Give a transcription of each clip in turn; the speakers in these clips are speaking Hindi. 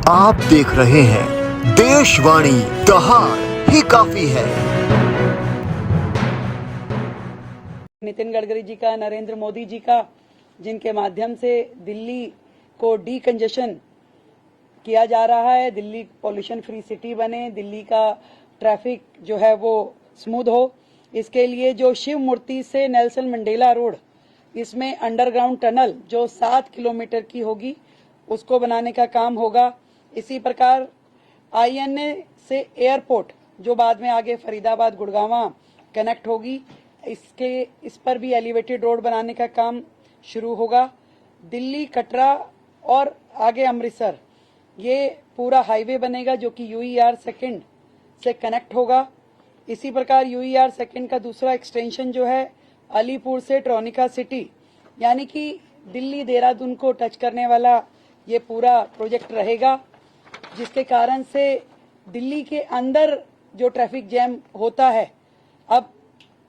आप देख रहे हैं देशवाणी, दहाड़ ही काफी है। नितिन गडकरी जी का, नरेंद्र मोदी जी का, जिनके माध्यम से दिल्ली को डीकंजेशन किया जा रहा है, दिल्ली पॉल्यूशन फ्री सिटी बने, दिल्ली का ट्रैफिक जो है वो स्मूथ हो। इसके लिए जो शिव मूर्ति से नेल्सन मंडेला रोड, इसमें अंडरग्राउंड टनल जो 7 किलोमीटर की होगी, उसको बनाने का काम होगा। इसी प्रकार INA से एयरपोर्ट जो बाद में आगे फरीदाबाद गुड़गांव कनेक्ट होगी, इस पर भी एलिवेटेड रोड बनाने का काम शुरू होगा। दिल्ली कटरा और आगे अमृतसर, ये पूरा हाईवे बनेगा जो कि UER सेकंड से कनेक्ट होगा। इसी प्रकार UER सेकंड का दूसरा एक्सटेंशन जो है अलीपुर से ट्रोनिका सिटी, यानी कि दिल्ली देहरादून को टच करने वाला ये पूरा प्रोजेक्ट रहेगा, जिसके कारण से दिल्ली के अंदर जो ट्रैफिक जैम होता है, अब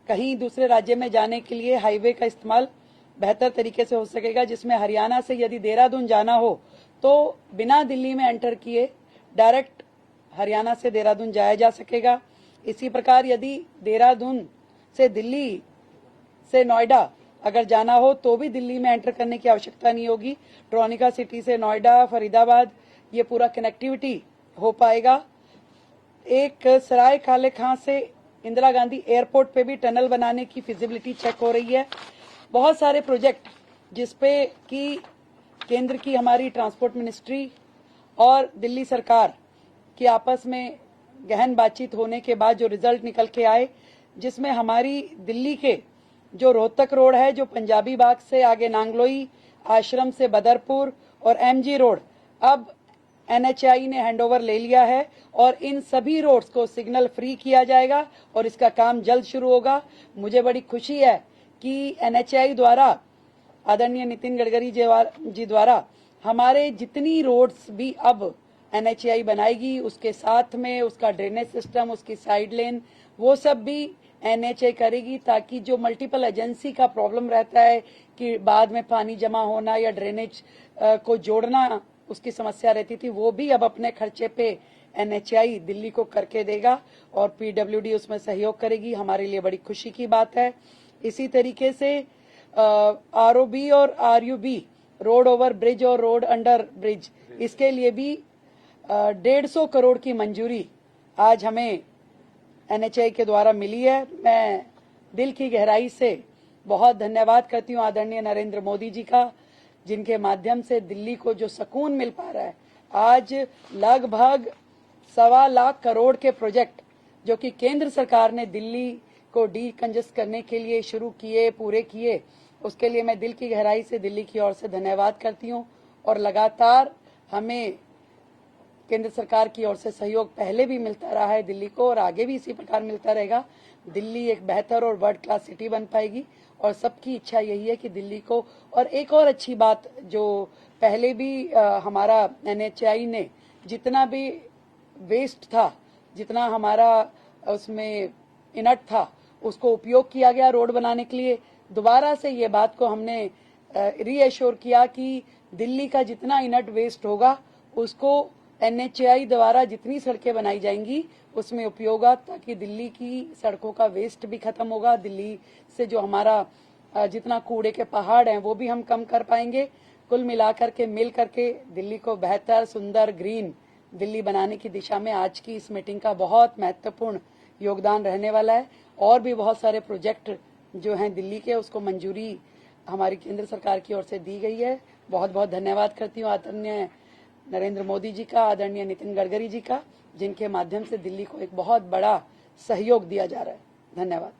कहीं दूसरे राज्य में जाने के लिए हाईवे का इस्तेमाल बेहतर तरीके से हो सकेगा, जिसमें हरियाणा से यदि देहरादून जाना हो तो बिना दिल्ली में एंटर किए डायरेक्ट हरियाणा से देहरादून जाया जा सकेगा। इसी प्रकार यदि देहरादून से दिल्ली से नोएडा अगर जाना हो तो भी दिल्ली में एंटर करने की आवश्यकता नहीं होगी। ट्रोनिका सिटी से नोएडा, फरीदाबाद, ये पूरा कनेक्टिविटी हो पाएगा। एक सराय काले खां से इंदिरा गांधी एयरपोर्ट पे भी टनल बनाने की फिजिबिलिटी चेक हो रही है। बहुत सारे प्रोजेक्ट जिसपे कि केंद्र की हमारी ट्रांसपोर्ट मिनिस्ट्री और दिल्ली सरकार की आपस में गहन बातचीत होने के बाद जो रिजल्ट निकल के आए, जिसमें हमारी दिल्ली के जो रोहतक रोड है, जो पंजाबी बाग से आगे नांगलोई, आश्रम से बदरपुर और MG रोड, अब NHAI ने हैंडओवर ले लिया है और इन सभी रोड्स को सिग्नल फ्री किया जाएगा और इसका काम जल्द शुरू होगा। मुझे बड़ी खुशी है कि NHAI द्वारा, आदरणीय नितिन गडकरी जी द्वारा, हमारे जितनी रोड्स भी अब NHAI बनाएगी, उसके साथ में उसका ड्रेनेज सिस्टम, उसकी साइड लेन, वो सब भी NHAI करेगी, ताकि जो मल्टीपल एजेंसी का प्रॉब्लम रहता है कि बाद में पानी जमा होना या ड्रेनेज को जोड़ना, उसकी समस्या रहती थी, वो भी अब अपने खर्चे पे NHAI दिल्ली को करके देगा और PWD उसमें सहयोग करेगी। हमारे लिए बड़ी खुशी की बात है। इसी तरीके से ROB और RUB, रोड ओवर ब्रिज और रोड अंडर ब्रिज, इसके लिए भी 150 करोड़ की मंजूरी आज हमें NHAI के द्वारा मिली है। मैं दिल की गहराई से बहुत धन्यवाद करती हूँ आदरणीय नरेंद्र मोदी जी का, जिनके माध्यम से दिल्ली को जो सुकून मिल पा रहा है। आज लगभग 1.25 लाख करोड़ के प्रोजेक्ट जो कि केंद्र सरकार ने दिल्ली को डीकंजेस्ट करने के लिए शुरू किए, पूरे किए, उसके लिए मैं दिल की गहराई से दिल्ली की ओर से धन्यवाद करती हूँ। और लगातार हमें केंद्र सरकार की ओर से सहयोग पहले भी मिलता रहा है दिल्ली को, और आगे भी इसी प्रकार मिलता रहेगा। दिल्ली एक बेहतर और वर्ल्ड क्लास सिटी बन पाएगी और सबकी इच्छा यही है कि दिल्ली को, और एक और अच्छी बात जो पहले भी हमारा NHAI ने जितना भी वेस्ट था, जितना हमारा उसमें इनट था, उसको उपयोग किया गया रोड बनाने के लिए। दोबारा से ये बात को हमने रीएश्योर किया कि दिल्ली का जितना इनट वेस्ट होगा उसको NHAI द्वारा जितनी सड़कें बनाई जाएंगी उसमें उपयोग होगा, ताकि दिल्ली की सड़कों का वेस्ट भी खत्म होगा। दिल्ली से जो हमारा जितना कूड़े के पहाड़ हैं वो भी हम कम कर पाएंगे। कुल मिलाकर के मिल करके दिल्ली को बेहतर, सुंदर, ग्रीन दिल्ली बनाने की दिशा में आज की इस मीटिंग का बहुत महत्वपूर्ण योगदान रहने वाला है। और भी बहुत सारे प्रोजेक्ट जो हैं दिल्ली के, उसको मंजूरी हमारी केंद्र सरकार की ओर से दी गई है। बहुत बहुत धन्यवाद करती हूँ आदरणीय नरेंद्र मोदी जी का, आदरणीय नितिन गडकरी जी का, जिनके माध्यम से दिल्ली को एक बहुत बड़ा सहयोग दिया जा रहा है। धन्यवाद।